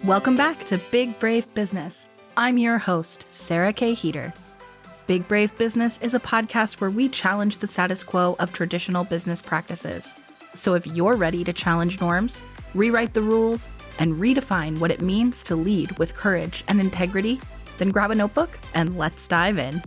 Welcome back to Big Brave Business. I'm your host, Sarah K. Heater. Big Brave Business is a podcast where we challenge the status quo of traditional business practices. So if you're ready to challenge norms, rewrite the rules, and redefine what it means to lead with courage and integrity, then grab a notebook and let's dive in.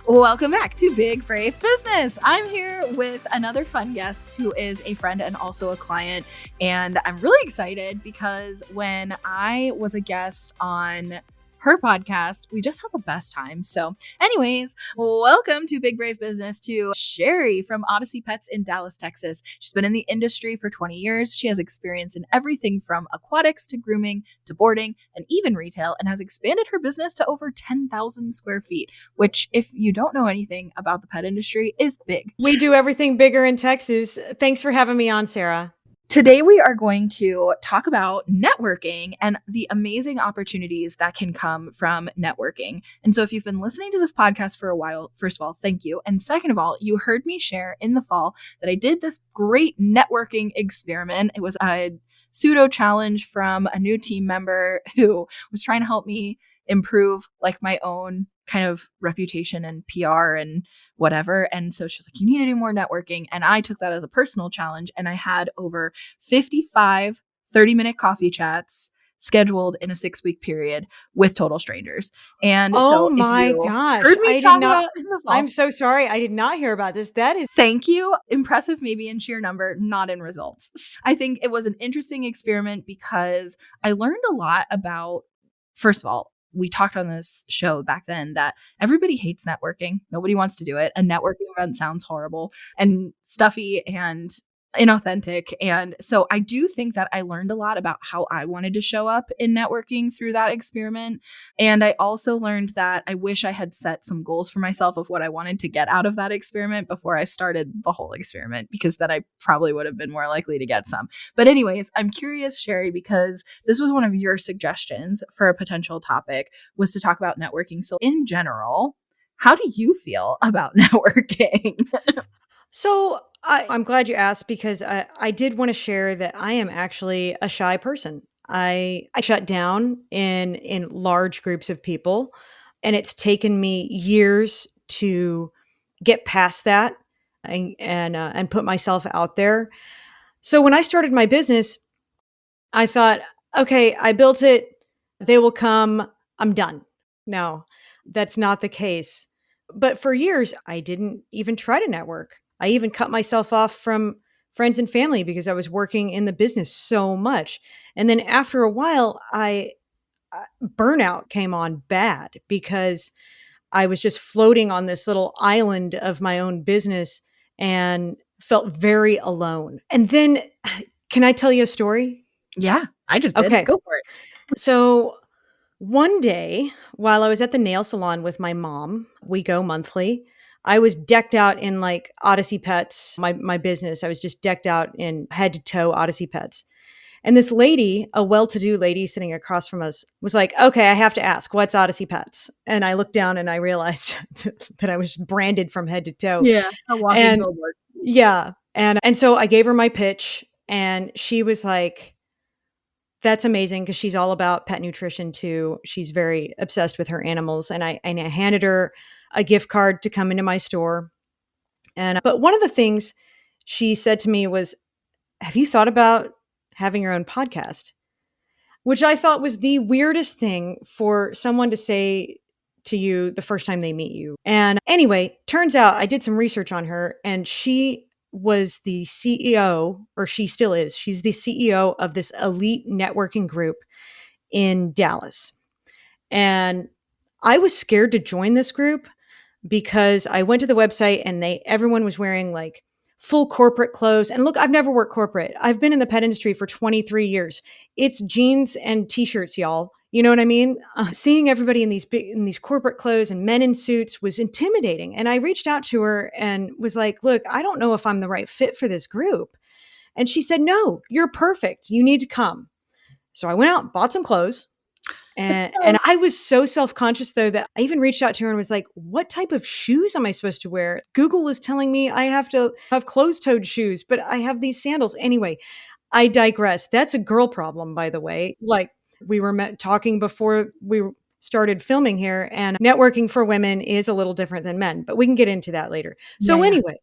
Welcome back to Big Brave Business. I'm here with another fun guest who is a friend and also a client. And I'm really excited because when I was a guest on her podcast, we just had the best time. So anyways, welcome to Big Brave Business to Sherry from Odyssey Pets in Dallas, Texas. She's been in the industry for 20 years. She has experience in everything from aquatics to grooming to boarding and even retail, and has expanded her business to over 10,000 square feet, which, if you don't know anything about the pet industry, is big. We do everything bigger in Texas. Thanks for having me on, Sarah. Today, we are going to talk about networking and the amazing opportunities that can come from networking. And so if you've been listening to this podcast for a while, first of all, thank you. And second of all, you heard me share in the fall that I did this great networking experiment. It was a pseudo challenge from a new team member who was trying to help me improve like my own kind of reputation and PR and whatever. And so she was like, you need to do more networking. And I took that as a personal challenge. And I had over 55 30-minute coffee chats scheduled in a 6-week period with total strangers. And oh so my gosh, heard me talk about in the fall, I'm so sorry. I did not hear about this. That is thank you. Impressive, maybe in sheer number, not in results. I think it was an interesting experiment because I learned a lot about, first of all, we talked on this show back then that everybody hates networking. Nobody wants to do it. A networking event sounds horrible and stuffy and inauthentic. And so I do think that I learned a lot about how I wanted to show up in networking through that experiment. And I also learned that I wish I had set some goals for myself of what I wanted to get out of that experiment before I started the whole experiment, because then I probably would have been more likely to get some. But anyways, I'm curious, Sherry, because this was one of your suggestions for a potential topic, was to talk about networking. So in general, how do you feel about networking? so. I'm glad you asked, because I did want to share that I am actually a shy person. I shut down in large groups of people, and it's taken me years to get past that and put myself out there. So when I started my business, I thought, okay, I built it. They will come. I'm done. No, that's not the case. But for years, I didn't even try to network. I even cut myself off from friends and family because I was working in the business so much. And then after a while, burnout came on bad because I was just floating on this little island of my own business and felt very alone. And then, can I tell you a story? Yeah, I just did. Okay. Go for it. So one day, while I was at the nail salon with my mom, we go monthly, I was decked out in like Odyssey Pets, my business. I was just decked out in head to toe Odyssey Pets. And this lady, a well-to-do lady sitting across from us, was like, okay, I have to ask, what's Odyssey Pets? And I looked down and I realized that I was branded from head to toe. Yeah, a walking billboard. Yeah. And so I gave her my pitch, and she was like, that's amazing, because she's all about pet nutrition too. She's very obsessed with her animals. And I handed her a gift card to come into my store. But one of the things she said to me was, have you thought about having your own podcast? Which I thought was the weirdest thing for someone to say to you the first time they meet you. And anyway, turns out I did some research on her, and she was the CEO, or she still is. She's the CEO of this elite networking group in Dallas. And I was scared to join this group because I went to the website and everyone was wearing like full corporate clothes. And look, I've never worked corporate. I've been in the pet industry for 23 years. It's jeans and t-shirts, y'all. You know what I mean? Seeing everybody in these corporate clothes and men in suits was intimidating. And I reached out to her and was like, look, I don't know if I'm the right fit for this group. And she said, no, you're perfect. You need to come. So I went out, bought some clothes. And I was so self-conscious, though, that I even reached out to her and was like, what type of shoes am I supposed to wear? Google is telling me I have to have closed-toed shoes, but I have these sandals. Anyway, I digress. That's a girl problem, by the way. Like we were talking before we started filming here, and networking for women is a little different than men, but we can get into that later. Yeah, So yeah. anyway,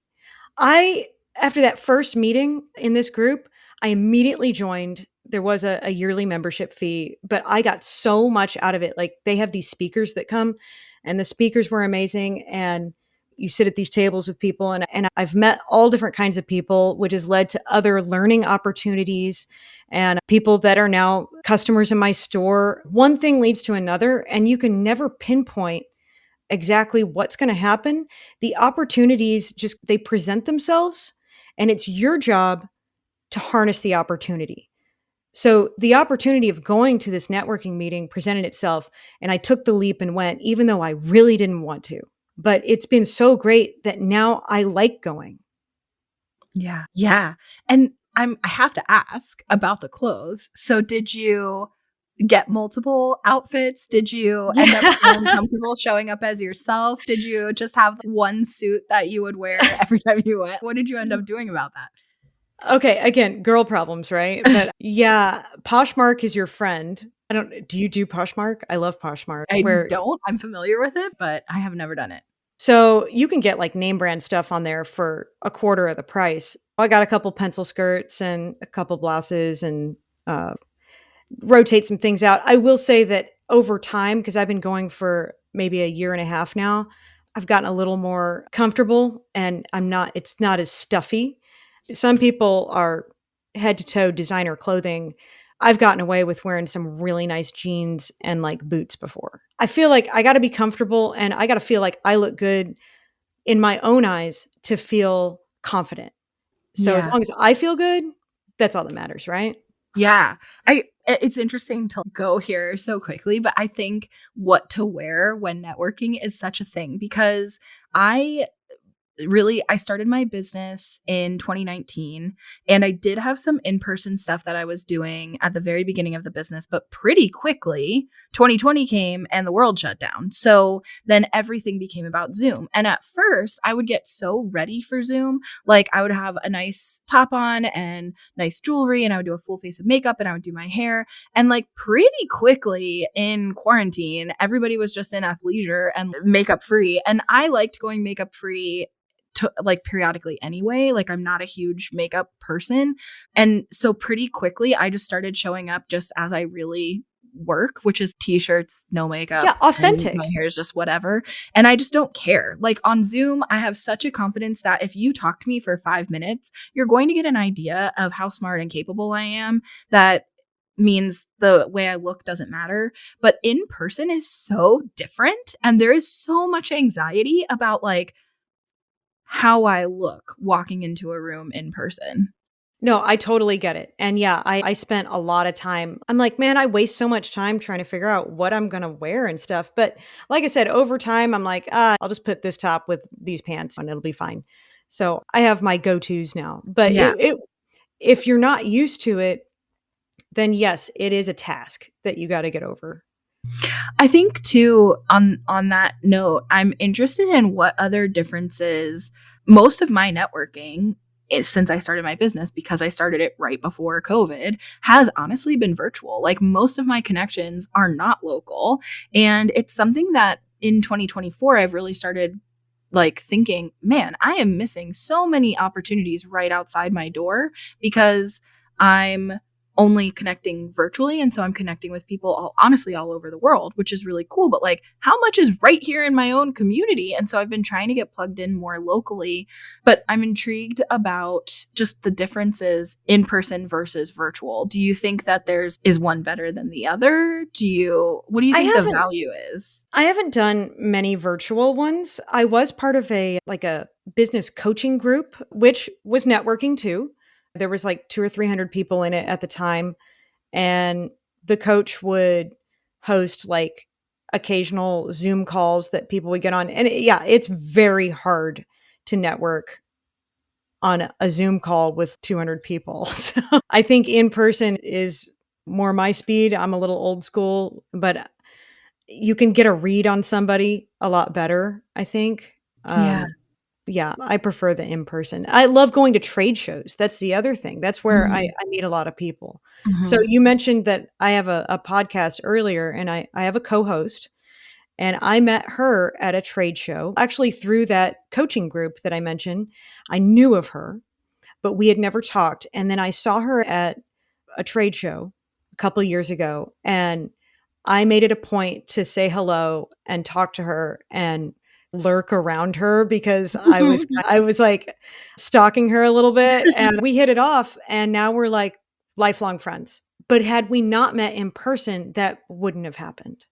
I after that first meeting in this group, I immediately joined. There was a yearly membership fee, but I got so much out of it. Like they have these speakers that come, and the speakers were amazing. And you sit at these tables with people, and I've met all different kinds of people, which has led to other learning opportunities and people that are now customers in my store. One thing leads to another, and you can never pinpoint exactly what's going to happen. The opportunities just they present themselves, and it's your job to harness the opportunity. So the opportunity of going to this networking meeting presented itself, and I took the leap and went even though I really didn't want to. But it's been so great that now I like going. Yeah. Yeah. And I have to ask about the clothes. So did you get multiple outfits? Did you end up feeling Yeah. comfortable showing up as yourself? Did you just have one suit that you would wear every time you went? What did you end up doing about that? Okay, again, girl problems, right? But yeah, Poshmark is your friend. I don't do you do Poshmark? I love Poshmark I where don't. I'm familiar with it, but I have never done it. so you can get like name brand stuff on there for a quarter of the price. I got a couple pencil skirts and a couple blouses and uh, rotate some things out. I will say that over time, because I've been going for maybe a year and a half now, I've gotten a little more comfortable and it's not as stuffy. Some people are head to toe designer clothing. I've gotten away with wearing some really nice jeans and like boots before. I feel like I got to be comfortable and I got to feel like I look good in my own eyes to feel confident. So as Yeah. long as I feel good, that's all that matters, right? Yeah. It's interesting to go here so quickly, but I think what to wear when networking is such a thing because I I started my business in 2019 and I did have some in-person stuff that I was doing at the very beginning of the business, but pretty quickly 2020 came and the world shut down. So then everything became about Zoom. And at first, I would get so ready for Zoom, like I would have a nice top on and nice jewelry and I would do a full face of makeup and I would do my hair and like pretty quickly in quarantine, everybody was just in athleisure and makeup free and I liked going makeup free to like periodically anyway. Like I'm not a huge makeup person. And so pretty quickly I just started showing up just as I really work, which is t-shirts, no makeup, Yeah, and my authentic. hair is just whatever. And I just don't care. Like on Zoom, I have such a confidence that if you talk to me for 5 minutes, you're going to get an idea of how smart and capable I am. That means the way I look doesn't matter. But in person is so different. And there is so much anxiety about like, how I look walking into a room in person. No, I totally get it. And yeah, I spent a lot of time. I'm like, man, I waste so much time trying to figure out what I'm going to wear and stuff. But like I said, over time, I'm like, I'll just put this top with these pants and it'll be fine. So I have my go tos now. But Yeah. if you're not used to it, then yes, it is a task that you got to get over. I think too on that note, I'm interested in what other differences most of my networking is since I started my business because I started it right before COVID has honestly been virtual. Like most of my connections are not local and it's something that in 2024 I've really started like thinking, man, I am missing so many opportunities right outside my door because I'm only connecting virtually. And so I'm connecting with people honestly all over the world, which is really cool. But like, how much is right here in my own community? And so I've been trying to get plugged in more locally, but I'm intrigued about just the differences in person versus virtual. Do you think that is one better than the other? What do you I think the haven't value is? I haven't done many virtual ones. I was part of a business coaching group, which was networking too. There was like 2 or 300 people in it at the time, and the coach would host like occasional Zoom calls that people would get on. And yeah, it's very hard to network on a Zoom call with 200 people. So I think in person is more my speed. I'm a little old school, but you can get a read on somebody a lot better, I think. Yeah. Yeah, I prefer the in-person. I love going to trade shows. That's the other thing. That's where Mm. I meet a lot of people. So Mhm. you mentioned that I have a podcast earlier, and I have a co-host, and I met her at a trade show. Actually, through that coaching group that I mentioned, I knew of her, but we had never talked. And then I saw her at a trade show a couple of years ago, and I made it a point to say hello and talk to her and lurk around her because I was like stalking her a little bit, and we hit it off, and now we're like lifelong friends. But had we not met in person, that wouldn't have happened.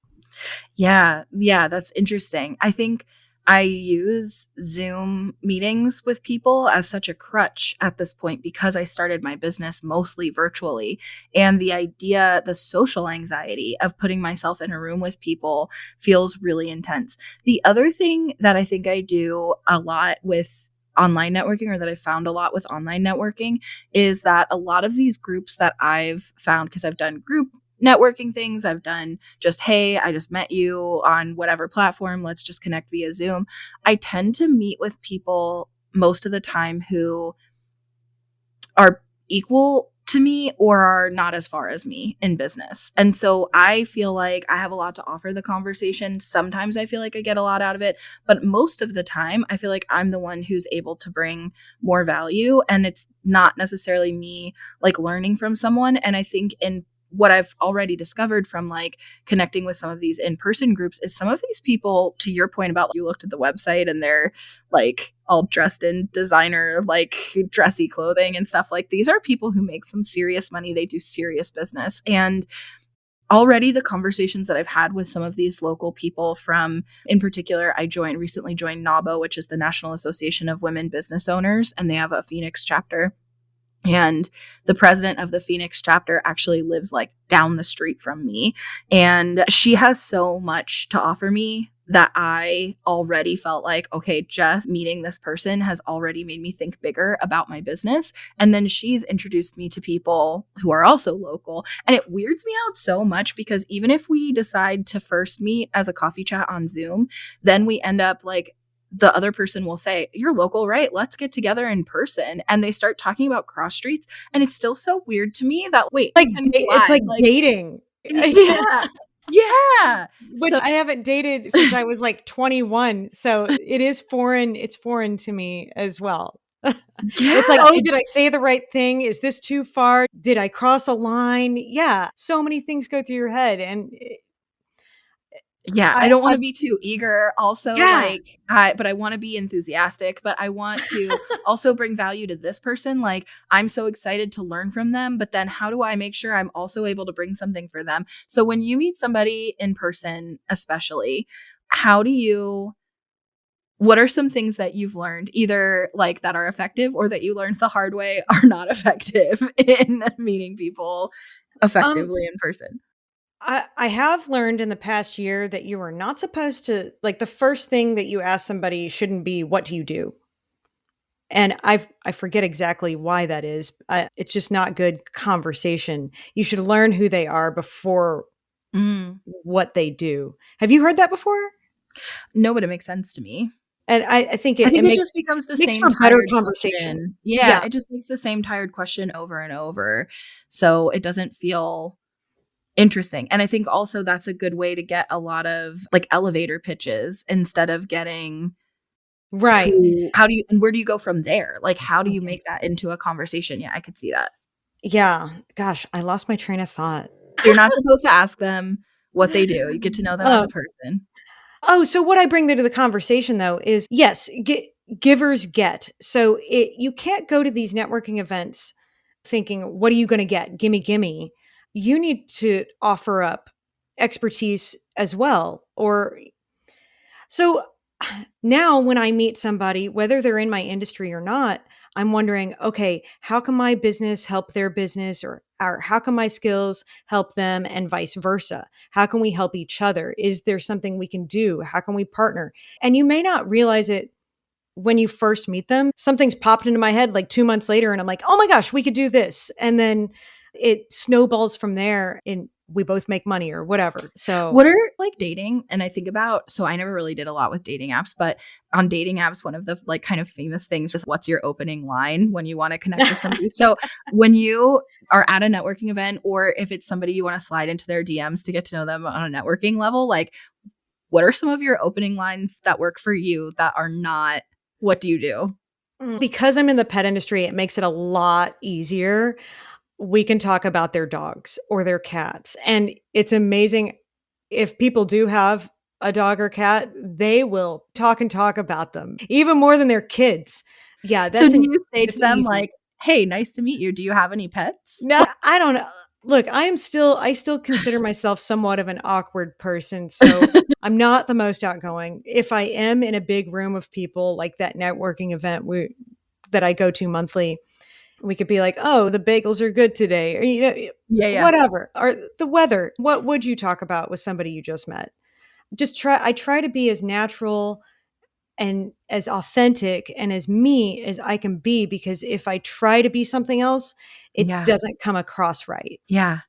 Yeah, yeah, that's interesting. I think I use Zoom meetings with people as such a crutch at this point because I started my business mostly virtually. And the idea, the social anxiety of putting myself in a room with people feels really intense. The other thing that I think I do a lot with online networking, or that I found a lot with online networking, is that a lot of these groups that I've found, because I've done group networking things, I've done just, hey, I just met you on whatever platform, let's just connect via Zoom. I tend to meet with people most of the time who are equal to me or are not as far as me in business. And so I feel like I have a lot to offer the conversation. Sometimes I feel like I get a lot out of it, but most of the time I feel like I'm the one who's able to bring more value, and it's not necessarily me like learning from someone. And I think in what I've already discovered from like connecting with some of these in-person groups is some of these people, to your point about you looked at the website and they're like all dressed in designer, like dressy clothing and stuff, like these are people who make some serious money. They do serious business. And already the conversations that I've had with some of these local people from, in particular, I recently joined NAWBO, which is the National Association of Women Business Owners, and they have a Phoenix chapter. And the president of the Phoenix chapter actually lives like down the street from me. And she has so much to offer me that I already felt like, okay, just meeting this person has already made me think bigger about my business. And then she's introduced me to people who are also local. And it weirds me out so much because even if we decide to first meet as a coffee chat on Zoom, then we end up like, the other person will say, you're local, right? Let's get together in person. And they start talking about cross streets. And it's still so weird to me that, wait, Like, can it's fly. like Like, dating. yeah, yeah. Which So, I haven't dated since I was like 21. So it is foreign. It's foreign to me as well. It's like, yeah. oh, did I say the right thing? Is this too far? Did I cross a line? Yeah. So many things go through your head. And Yeah, I, I don't want to I've, be too eager. Also, yeah. like, but I want to be enthusiastic, but I want to also bring value to this person. Like, I'm so excited to learn from them, but then how do I make sure I'm also able to bring something for them? So when you meet somebody in person, especially, how do you, what are some things that you've learned, either like that are effective or that you learned the hard way are not effective in meeting people Um, effectively in person? I have learned in the past year that you are not supposed to, like, the first thing that you ask somebody shouldn't be, what do you do? And I forget exactly why that is. It's just not good conversation. You should learn who they are before Mm. what they do. Have you heard that before? No, but it makes sense to me. And I think I it think it makes just becomes the makes same for better tired conversation. question. Yeah, Yeah. it just makes the same tired question over and over. So it doesn't feel interesting. And I think also that's a good way to get a lot of like elevator pitches instead of getting Right. how do you, and where do you go from there? Like, how do you Mhm. make that into a conversation? Yeah, I could see that. Yeah. Gosh, I lost my train of thought. So you're not supposed to ask them what they do. You get to know them as Oh, a person. oh, so what I bring there to the conversation though is yes, givers get. So you can't go to these networking events thinking, what are you going to get? Gimme, gimme. You need to offer up expertise as well. Or so now when I meet somebody, whether they're in my industry or not, I'm wondering, okay, how can my business help their business, or how can my skills help them, and vice versa? How can we help each other? Is there something we can do? How can we partner? And you may not realize it when you first meet them. Something's popped into my head like 2 months later, and I'm like, oh my gosh, we could do this. And then it snowballs from there in we both make money or whatever. So what are like dating? And I think about, so I never really did a lot with dating apps, but on dating apps, one of the like kind of famous things was what's your opening line when you want to connect with somebody. So when you are at a networking event, or if it's somebody you want to slide into their DMs to get to know them on a networking level, like what are some of your opening lines that work for you that are not, what do you do? because I'm in the pet industry, it makes it a lot easier. We can talk about their dogs or their cats. And it's amazing if people do have a dog or cat, they will talk and talk about them even more than their kids. Yeah, So that's do an you say to it's them easy. like, "Hey, nice to meet you. Do you have any pets?" No, I don't know. Look, I still consider myself somewhat of an awkward person, so I'm not the most outgoing. If I am in a big room of people like that networking event that I go to monthly, we could be like, "Oh, the bagels are good today," or, Yeah, yeah. whatever, or the weather. What would you talk about with somebody you just met? I try to be as natural and as authentic and as me as I can be, because if I try to be something else, it Yeah. doesn't come across right. Yeah.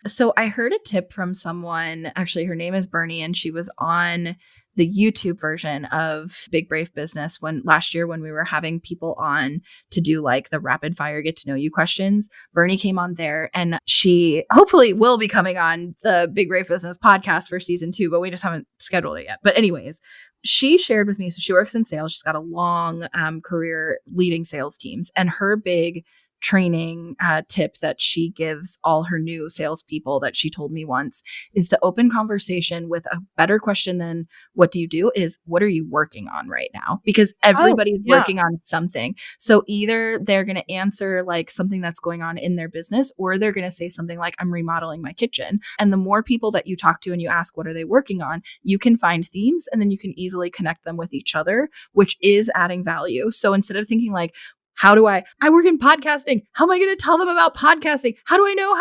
So I heard a tip from someone, actually her name is Bernie, and she was on the YouTube version of Big Brave Business when last year when we were having people on to do like the rapid fire get to know you questions. Bernie came on there, and she hopefully will be coming on the Big Brave Business podcast for season 2, but we just haven't scheduled it yet. But anyways, she shared with me, so she works in sales. She's got a long career leading sales teams, and her big training tip that she gives all her new salespeople that she told me once is to open conversation with a better question than what do you do is what are you working on right now? Because Oh, everybody's yeah. working on something. So either they're going to answer like something that's going on in their business, or they're going to say something like, I'm remodeling my kitchen. And the more people that you talk to and you ask, what are they working on? You can find themes and then you can easily connect them with each other, which is adding value. So instead of thinking like, how do I work in podcasting. How am I going to tell them about podcasting? How do I know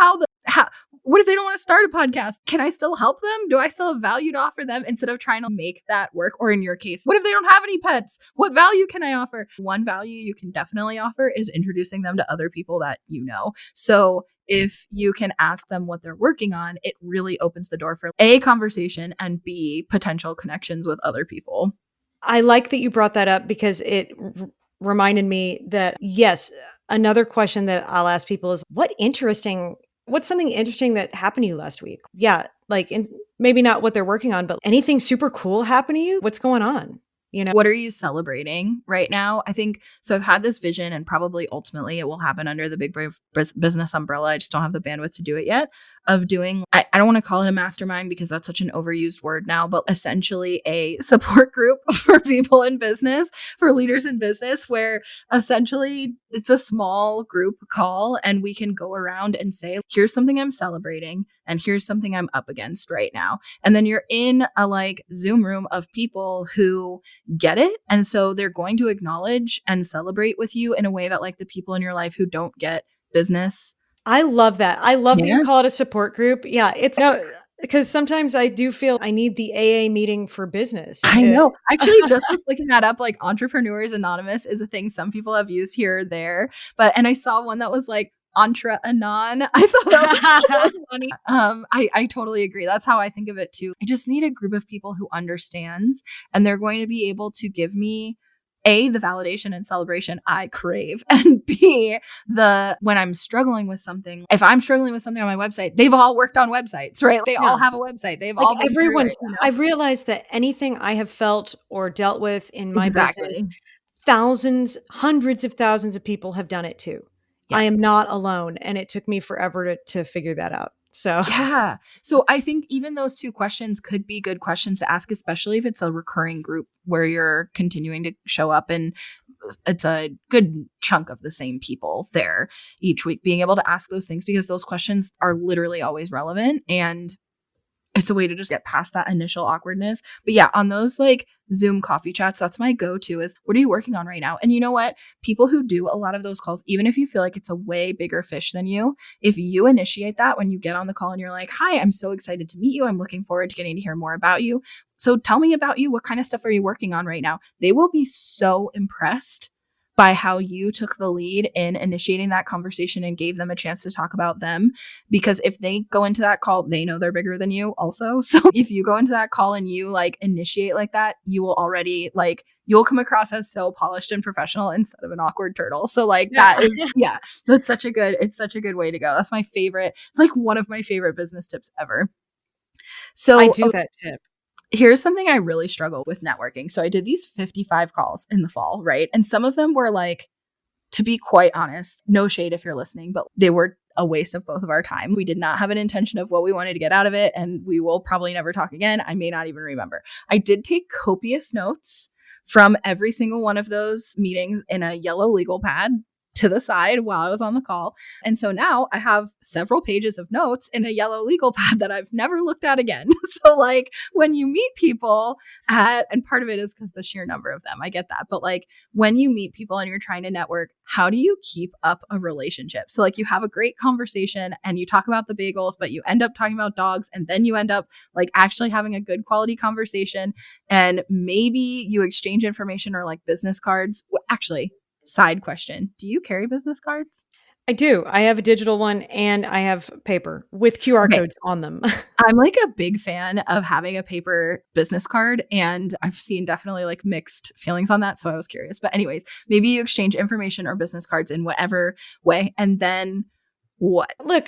what if they don't want to start a podcast? Can I still help them? Do I still have value to offer them instead of trying to make that work? Or in your case, what if they don't have any pets? What value can I offer? One value you can definitely offer is introducing them to other people that you know. So if you can ask them what they're working on, it really opens the door for A, conversation, and B, potential connections with other people. I like that you brought that up because it reminded me that, yes, another question that I'll ask people is, what's something interesting that happened to you last week? Yeah, like, maybe not what they're working on, but anything super cool happened to you? What's going on? You know? What are you celebrating right now? I think so. I've had this vision, and probably ultimately it will happen under the Big Brave Business umbrella. I just don't have the bandwidth to do it yet. Of doing, I don't want to call it a mastermind because that's such an overused word now, but essentially a support group for people in business, for leaders in business, where essentially it's a small group call and we can go around and say, here's something I'm celebrating, and here's something I'm up against right now. And then you're in a like Zoom room of people who get it. And so they're going to acknowledge and celebrate with you in a way that like the people in your life who don't get business. I love that. I love that you Yeah. call it a support group. Yeah, it's no, because sometimes I do feel I need the AA meeting for business. I know. Actually, just was looking that up, like Entrepreneurs Anonymous is a thing some people have used here or there. And I saw one that was like Entre Anon. I thought that was so funny. I totally agree. That's how I think of it too. I just need a group of people who understands, and they're going to be able to give me A, the validation and celebration I crave, and B, when I'm struggling with something, if I'm struggling with something on my website, they've all worked on websites, right? They Yeah. all have a website. They've Like all been through everyone's it. I've realized that anything I have felt or dealt with in my business, Exactly. thousands, hundreds of thousands of people have done it too. Yeah. I am not alone, and it took me forever to figure that out. So, Yeah. So I think even those two questions could be good questions to ask, especially if it's a recurring group where you're continuing to show up and it's a good chunk of the same people there each week. Being able to ask those things because those questions are literally always relevant, and it's a way to just get past that initial awkwardness. But yeah, on those like Zoom coffee chats, that's my go-to is what are you working on right now? And you know what? People who do a lot of those calls, even if you feel like it's a way bigger fish than you, if you initiate that when you get on the call and you're like, hi, I'm so excited to meet you. I'm looking forward to getting to hear more about you. So tell me about you. What kind of stuff are you working on right now? They will be so impressed by how you took the lead in initiating that conversation and gave them a chance to talk about them. Because if they go into that call, they know they're bigger than you also. So if you go into that call and you like initiate like that, you will already like, you'll come across as so polished and professional instead of an awkward turtle. So like Yeah. that is, yeah, it's such a good way to go. That's my favorite. It's like one of my favorite business tips ever. I So do that tip. here's something I really struggle with networking. So I did these 55 calls in the fall, right? And some of them were like, to be quite honest, no shade if you're listening, but they were a waste of both of our time. We did not have an intention of what we wanted to get out of it, and we will probably never talk again. I may not even remember. I did take copious notes from every single one of those meetings in a yellow legal pad to the side while I was on the call. And so now I have several pages of notes in a yellow legal pad that I've never looked at again. So like when you meet people and part of it is because the sheer number of them, I get that. But like when you meet people and you're trying to network, how do you keep up a relationship? So like you have a great conversation and you talk about the bagels, but you end up talking about dogs, and then you end up like actually having a good quality conversation, and maybe you exchange information or like business cards. Well, actually, side question. Do you carry business cards? I do. I have a digital one and I have paper with QR Okay. codes on them. I'm like a big fan of having a paper business card, and I've seen definitely like mixed feelings on that. So I was curious. But, anyways, maybe you exchange information or business cards in whatever way. And then what? Look,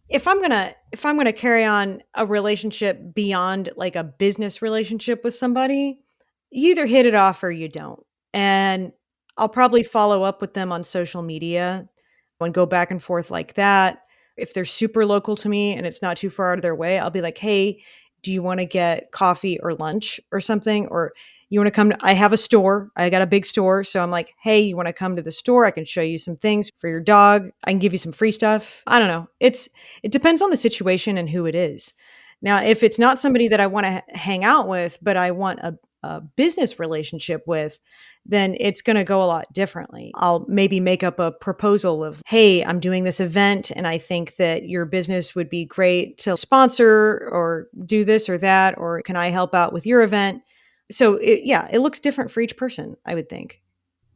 if I'm gonna carry on a relationship beyond like a business relationship with somebody, you either hit it off or you don't. And I'll probably follow up with them on social media and go back and forth like that. If they're super local to me and it's not too far out of their way, I'll be like, "Hey, do you want to get coffee or lunch or something? Or you want to come to, I have a store. I got a big store. So I'm like, hey, you want to come to the store? I can show you some things for your dog. I can give you some free stuff. I don't know. It depends on the situation and who it is. Now, if it's not somebody that I want to hang out with, but I want a business relationship with, then it's going to go a lot differently. I'll maybe make up a proposal of, hey, I'm doing this event and I think that your business would be great to sponsor or do this or that, or can I help out with your event? So it looks different for each person, I would think.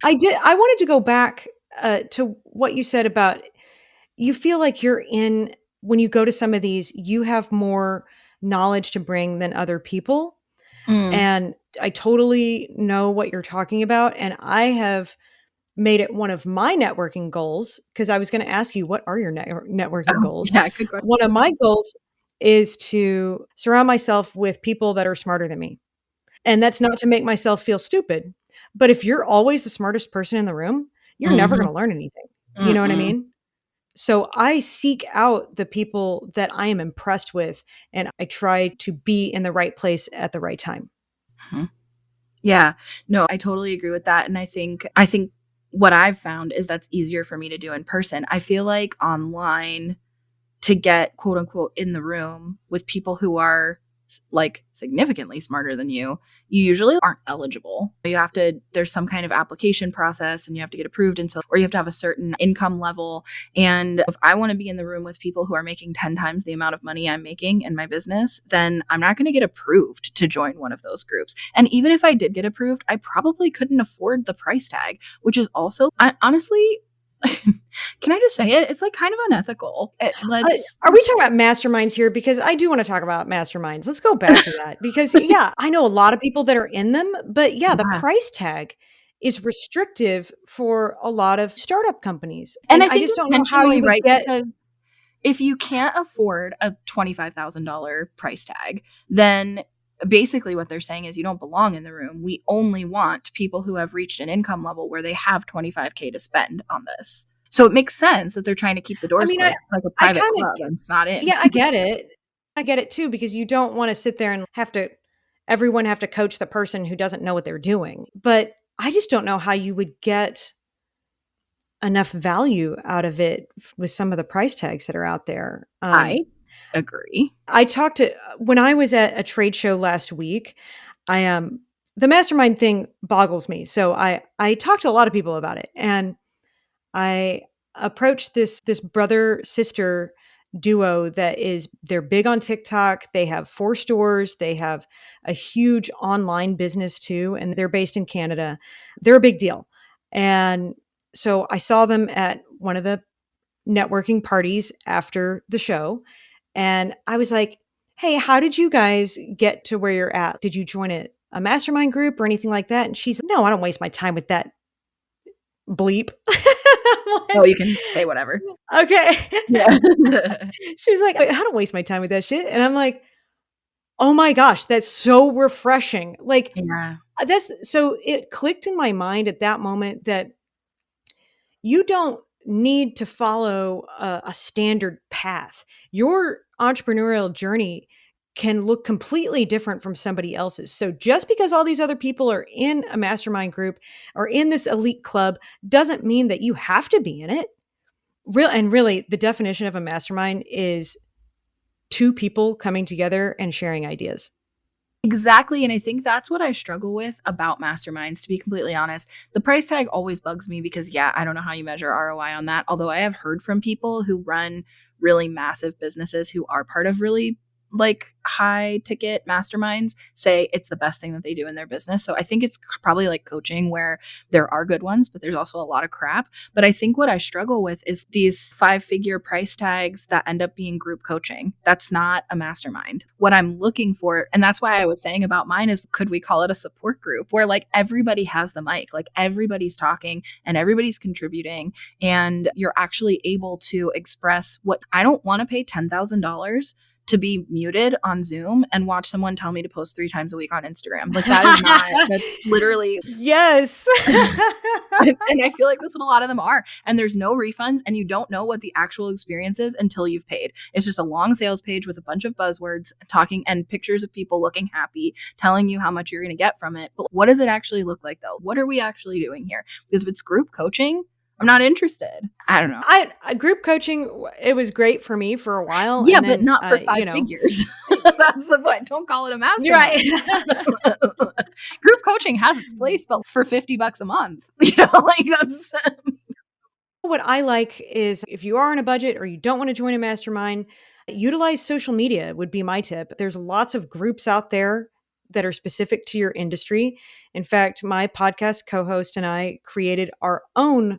I wanted to go back to what you said about you feel like when you go to some of these, you have more knowledge to bring than other people. Mm. And I totally know what you're talking about. And I have made it one of my networking goals because I was going to ask you, what are your networking Oh, goals? yeah, good question. One of my goals is to surround myself with people that are smarter than me. And that's not to make myself feel stupid. But if you're always the smartest person in the room, you're never Mhm. going to learn anything. You know what I Mm-mm. mean? So I seek out the people that I am impressed with and I try to be in the right place at the right time. Mhm. Yeah. No, I totally agree with that. And I think what I've found is that's easier for me to do in person. I feel like online, to get quote unquote in the room with people who are like significantly smarter than you usually aren't eligible. You have to, there's some kind of application process and you have to get approved. And so, or you have to have a certain income level. And if I want to be in the room with people who are making 10 times the amount of money I'm making in my business, then I'm not going to get approved to join one of those groups. And even if I did get approved, I probably couldn't afford the price tag, which is also, honestly, can I just say it? It's like kind of unethical. Let's, Are we talking about masterminds here? Because I do want to talk about masterminds. Let's go back to that. Because, yeah, I know a lot of people that are in them, but yeah, the yeah. price tag is restrictive for a lot of startup companies. And And I I think just don't know how intentionally, you would right? get. Because if you can't afford a $25,000 price tag, then basically what they're saying is you don't belong in the room. We only want people who have reached an income level where they have 25K to spend on this. So it makes sense that they're trying to keep the I doors mean, closed. It's like a I private kind of, club and it's not in. yeah, I get it. I get it too, because you don't want to sit there and everyone have to coach the person who doesn't know what they're doing. But I just don't know how you would get enough value out of it with some of the price tags that are out there. I agree. I talked to when I was at a trade show last week. I The mastermind thing boggles me. So I talked to a lot of people about it, and I approached this brother sister duo they're big on TikTok. They have 4 stores. They have a huge online business too, and they're based in Canada. They're a big deal. And so I saw them at one of the networking parties after the show. And I was like, hey, how did you guys get to where you're at? Did you join a mastermind group or anything like that? And she's, no, I don't waste my time with that bleep. I'm Oh, like, you can say whatever. okay. Yeah. She's like, I don't waste my time with that shit. And I'm like, oh my gosh, that's so refreshing. Like, Yeah. that's so it clicked in my mind at that moment that you don't need to follow a standard path. Your entrepreneurial journey can look completely different from somebody else's. So just because all these other people are in a mastermind group or in this elite club doesn't mean that you have to be in it. Really, the definition of a mastermind is two people coming together and sharing ideas. Exactly, and I think that's what I struggle with about masterminds, to be completely honest. The price tag always bugs me because, yeah, I don't know how you measure ROI on that, although I have heard from people who run really massive businesses who are part of really, like, high ticket masterminds say it's the best thing that they do in their business. So I think it's probably like coaching where there are good ones, but there's also a lot of crap. But I think what I struggle with is these 5-figure price tags that end up being group coaching. That's not a mastermind. What I'm looking for, and that's why I was saying about mine is, could we call it a support group where like everybody has the mic, like everybody's talking and everybody's contributing, and you're actually able to express what I don't want to pay $10,000 to be muted on Zoom and watch someone tell me to post 3 times a week on Instagram. Like that is not, that's literally, Yes. and I feel like that's what a lot of them are. And there's no refunds and you don't know what the actual experience is until you've paid. It's just a long sales page with a bunch of buzzwords talking and pictures of people looking happy, telling you how much you're going to get from it. But what does it actually look like though? What are we actually doing here? Because if it's group coaching, I'm not interested. I don't know. Group coaching, it was great for me for a while. Yeah, And but then, not for 5 figures. That's the point. Don't call it a you're right. mastermind. Group coaching has its place, but for $50 a month, like that's What I like is if you are on a budget or you don't want to join a mastermind, utilize social media would be my tip. There's lots of groups out there that are specific to your industry. In fact, my podcast co host and I created our own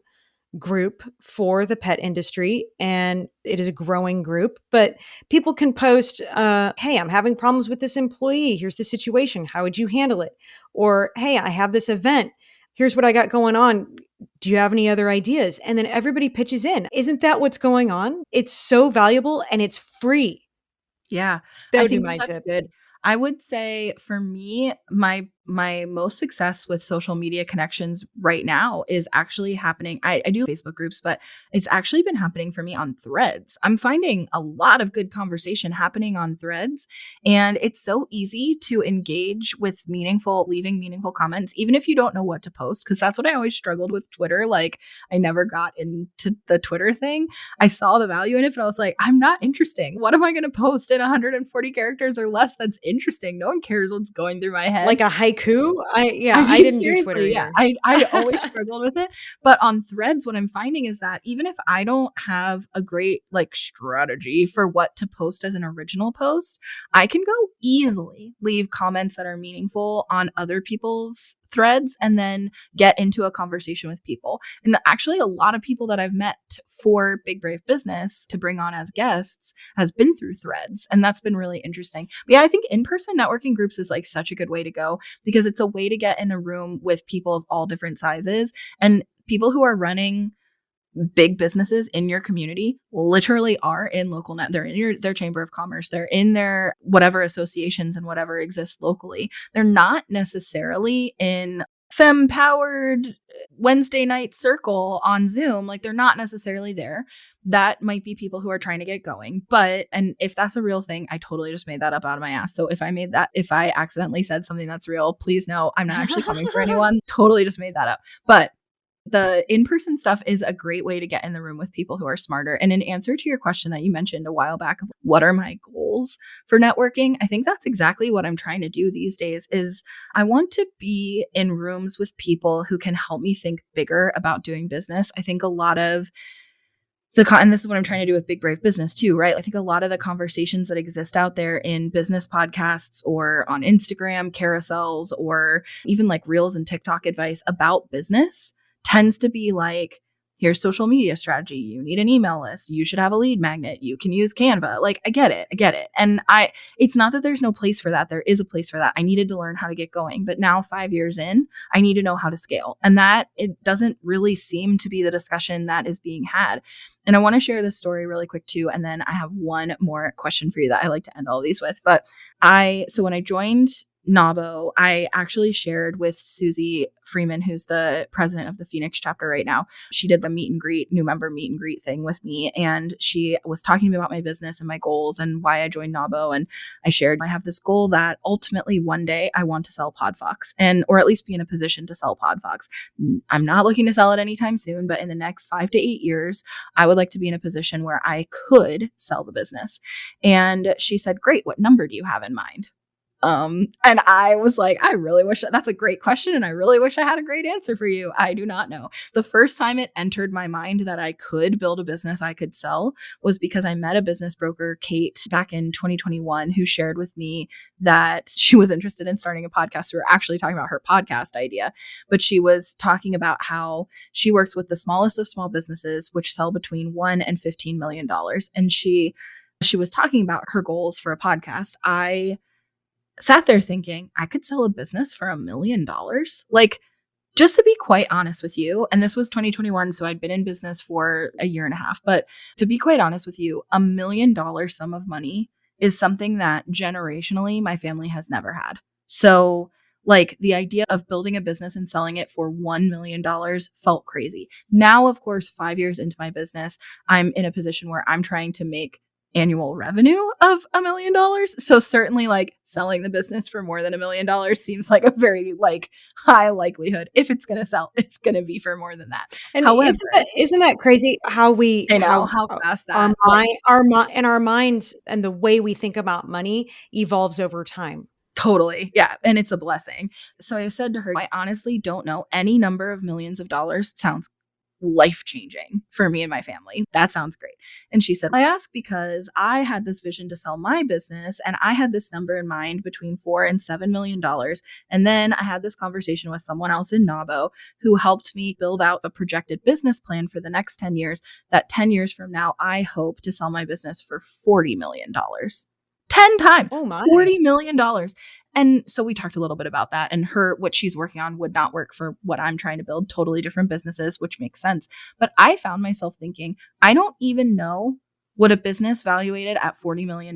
group for the pet industry, and it is a growing group. But people can post, hey, I'm having problems with this employee, here's the situation, how would you handle it? Or, hey, I have this event, here's what I got going on, do you have any other ideas? And then everybody pitches in. Isn't that what's going on? It's so valuable and it's free. yeah, That I would be think that my that's tip. good. I would say for me, my most success with social media connections right now is actually happening. I do Facebook groups, but it's actually been happening for me on Threads. I'm finding a lot of good conversation happening on Threads, and it's so easy to engage with leaving meaningful comments, even if you don't know what to post. Because that's what I always struggled with Twitter. Like I never got into the Twitter thing. I saw the value in it, but I was like, I'm not interesting. What am I going to post in 140 characters or less that's interesting? No one cares what's going through my head. Like a haiku? I I mean, didn't do Twitter seriously, yeah. either. I always struggled with it. But on Threads, what I'm finding is that even if I don't have a great like strategy for what to post as an original post, I can go easily leave comments that are meaningful on other people's threads and then get into a conversation with people. And actually a lot of people that I've met for Big Brave Business to bring on as guests has been through Threads. And that's been really interesting. But yeah, I think in-person networking groups is like such a good way to go because it's a way to get in a room with people of all different sizes and people who are running big businesses in your community literally are in local net. They're in their chamber of commerce. They're in their whatever associations and whatever exists locally. They're not necessarily in femme powered Wednesday night circle on Zoom. Like they're not necessarily there. That might be people who are trying to get going. But, and if that's a real thing, I totally just made that up out of my ass. So if I accidentally said something that's real, please know I'm not actually coming for anyone. Totally just made that up. But the in-person stuff is a great way to get in the room with people who are smarter. And in answer to your question that you mentioned a while back of what are my goals for networking, I think that's exactly what I'm trying to do these days is I want to be in rooms with people who can help me think bigger about doing business. I think a lot of and this is what I'm trying to do with Big Brave Business too, right? I think a lot of the conversations that exist out there in business podcasts or on Instagram carousels or even like reels and TikTok advice about business tends to be like, here's social media strategy. You need an email list. You should have a lead magnet. You can use Canva. Like, I get it. And it's not that there's no place for that. There is a place for that. I needed to learn how to get going. But now 5 years in, I need to know how to scale. And that it doesn't really seem to be the discussion that is being had. And I want to share this story really quick too. And then I have one more question for you that I like to end all these with. But so when I joined Nabo, I actually shared with Susie Freeman, who's the president of the Phoenix chapter right now. She did the new member meet and greet thing with me. And she was talking to me about my business and my goals and why I joined Nabo. And I shared, I have this goal that ultimately one day I want to sell PodFox or at least be in a position to sell PodFox. I'm not looking to sell it anytime soon, but in the next 5 to 8 years, I would like to be in a position where I could sell the business. And she said, great, what number do you have in mind? And I was like, I really wish that's a great question. And I really wish I had a great answer for you. I do not know. The first time it entered my mind that I could build a business I could sell was because I met a business broker, Kate, back in 2021, who shared with me that she was interested in starting a podcast. We were actually talking about her podcast idea, but she was talking about how she works with the smallest of small businesses, which sell between $1 and $15 million. And she was talking about her goals for a podcast. I sat there thinking I could sell a business for $1 million. Like, just to be quite honest with you, and this was 2021, so I'd been in business for a year and a half, but to be quite honest with you, $1 million sum of money is something that generationally my family has never had. So like the idea of building a business and selling it for $1 million felt crazy. Now, of course, 5 years into my business, I'm in a position where I'm trying to make annual revenue of $1 million. So certainly like selling the business for more than $1 million seems like a very like high likelihood. If it's going to sell, it's going to be for more than that. And However, isn't that crazy how I know how fast that our minds and the way we think about money evolves over time. Totally. Yeah. And it's a blessing. So I said to her, I honestly don't know. Any number of millions of dollars sounds life-changing for me and my family. That sounds great. And she said, I ask because I had this vision to sell my business and I had this number in mind between $4 and $7 million. And then I had this conversation with someone else in Nabo who helped me build out a projected business plan for the next 10 years, that 10 years from now, I hope to sell my business for $40 million. 10 times. Oh my. $40 million. And so we talked a little bit about that, and what she's working on would not work for what I'm trying to build, totally different businesses, which makes sense. But I found myself thinking, I don't even know what a business valuated at $40 million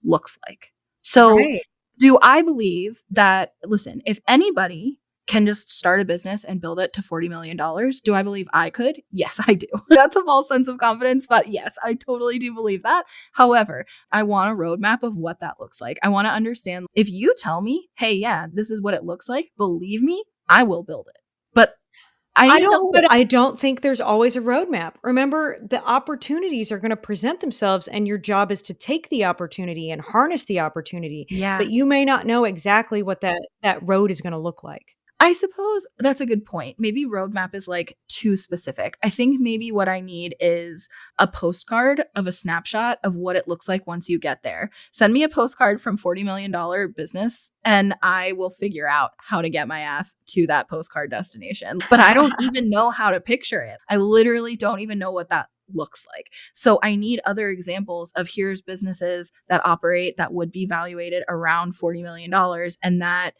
looks like. So Right. do I believe that, listen, if anybody can just start a business and build it to $40 million, do I believe I could? Yes, I do. That's a false sense of confidence, but yes, I totally do believe that. However, I want a roadmap of what that looks like. I want to understand, if you tell me, hey, yeah, this is what it looks like, believe me, I will build it. But I don't think there's always a roadmap. Remember, the opportunities are going to present themselves and your job is to take the opportunity and harness the opportunity. Yeah. But you may not know exactly what that road is going to look like. I suppose that's a good point. Maybe roadmap is like too specific. I think maybe what I need is a postcard of a snapshot of what it looks like once you get there. Send me a postcard from $40 million business and I will figure out how to get my ass to that postcard destination. But I don't even know how to picture it. I literally don't even know what that looks like. So I need other examples of here's businesses that operate that would be valuated around $40 million and that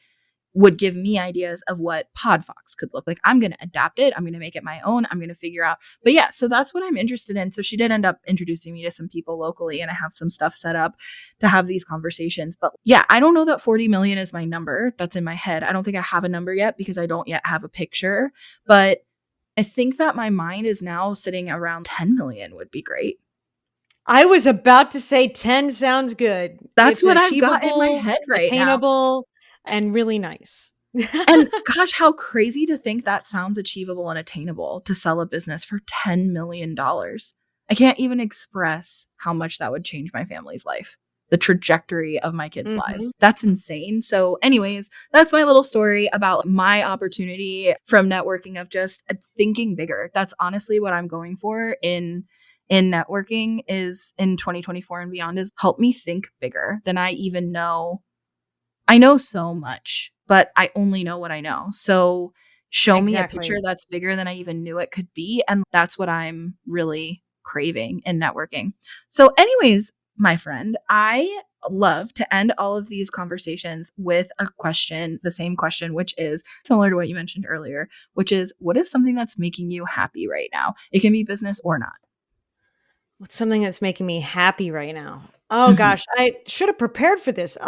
would give me ideas of what PodFox could look like. I'm going to adapt it. I'm going to make it my own. I'm going to figure out. But yeah, so that's what I'm interested in. So she did end up introducing me to some people locally and I have some stuff set up to have these conversations. But yeah, I don't know that 40 million is my number that's in my head. I don't think I have a number yet because I don't yet have a picture. But I think that my mind is now sitting around 10 million would be great. I was about to say 10 sounds good. That's what I've got in my head right attainable, and really nice. And gosh, how crazy to think that sounds achievable and attainable to sell a business for $10 million. I can't even express how much that would change my family's life, the trajectory of my kids' lives. That's insane. So anyways, that's my little story about my opportunity from networking of just thinking bigger. That's honestly what I'm going for in networking is in 2024 and beyond is help me think bigger than I even know. I know so much, but I only know what I know. So show me a picture Exactly. that's bigger than I even knew it could be. And that's what I'm really craving in networking. So, anyways, my friend, I love to end all of these conversations with a question, the same question, which is similar to what you mentioned earlier, which is, what is something that's making you happy right now? It can be business or not. What's something that's making me happy right now? Oh gosh, I should have prepared for this.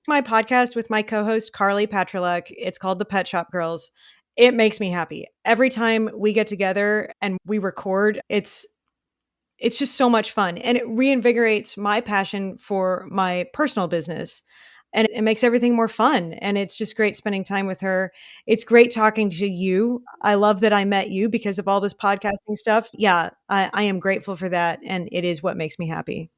My podcast with my co-host Carly Patrolek. It's called The Pet Shop Girls. It makes me happy. Every time we get together and we record, it's just so much fun and it reinvigorates my passion for my personal business. And it makes everything more fun. And it's just great spending time with her. It's great talking to you. I love that I met you because of all this podcasting stuff. Yeah, I am grateful for that. And it is what makes me happy.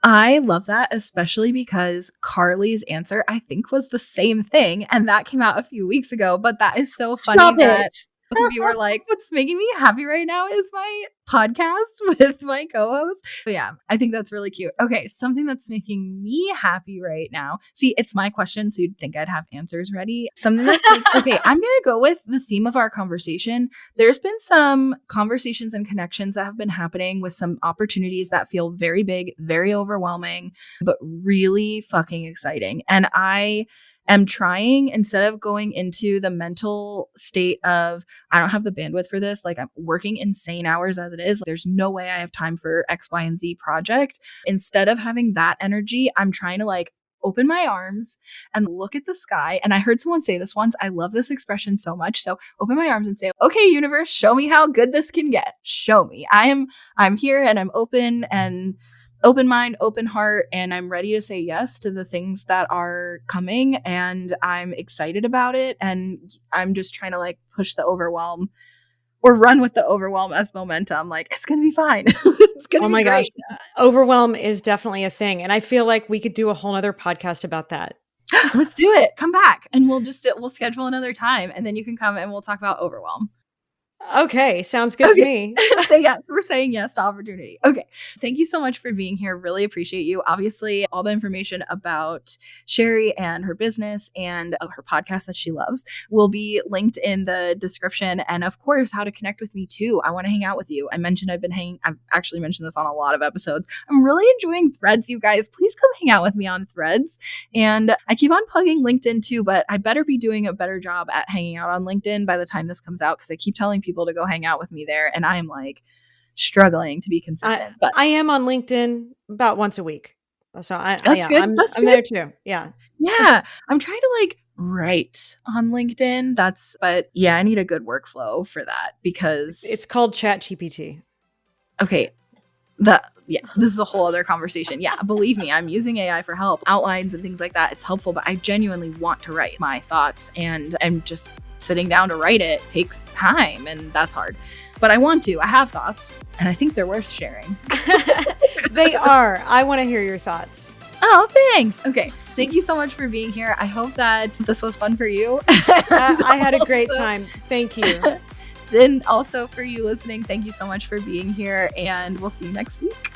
I love that, especially because Carly's answer, I think, was the same thing. And that came out a few weeks ago. But that is so funny Stop that it. both of you are like, what's making me happy right now is my podcast with my co host. But yeah, I think that's really cute. Okay, something that's making me happy right now. See, it's my question, so you'd think I'd have answers ready. Something that's like, okay, I'm going to go with the theme of our conversation. There's been some conversations and connections that have been happening with some opportunities that feel very big, very overwhelming, but really fucking exciting. And I am trying, instead of going into the mental state of, I don't have the bandwidth for this, like I'm working insane hours as it is, there's no way I have time for X, Y, and Z project. Instead of having that energy, I'm trying to like open my arms and look at the sky. And I heard someone say this once. I love this expression so much. So open my arms and say, okay, universe, show me how good this can get. Show me. I'm here and I'm open and open mind, open heart, and I'm ready to say yes to the things that are coming. And I'm excited about it. And I'm just trying to like push the overwhelm or run with the overwhelm as momentum. Like, it's going to be fine. It's going to Oh be my gosh. great. Overwhelm is definitely a thing. And I feel like we could do a whole nother podcast about that. Let's do it. Come back and we'll schedule another time and then you can come and we'll talk about overwhelm. Okay. Sounds good to Okay. me. Say yes. We're saying yes to opportunity. Okay. Thank you so much for being here. Really appreciate you. Obviously, all the information about Sherry and her business and her podcast that she loves will be linked in the description. And of course, how to connect with me too. I want to hang out with you. I've actually mentioned this on a lot of episodes. I'm really enjoying Threads, you guys. Please come hang out with me on Threads. And I keep on plugging LinkedIn too, but I better be doing a better job at hanging out on LinkedIn by the time this comes out because I keep telling people to go hang out with me there. And I am like struggling to be consistent. But I am on LinkedIn about once a week. So that's good. That's I'm good. there too. Yeah. Yeah. I'm trying to like write on LinkedIn. But yeah, I need a good workflow for that because It's called Chat GPT. okay. This is a whole other conversation. Yeah, believe me, I'm using AI for help, outlines and things like that. It's helpful, but I genuinely want to write my thoughts and I'm just sitting down to write it takes time and that's hard. But I want to. I have thoughts and I think they're worth sharing. They are. I want to hear your thoughts. Oh, thanks. Okay. Thank you so much for being here. I hope that this was fun for you. I had a great time. Thank you. Then also for you listening, thank you so much for being here and we'll see you next week.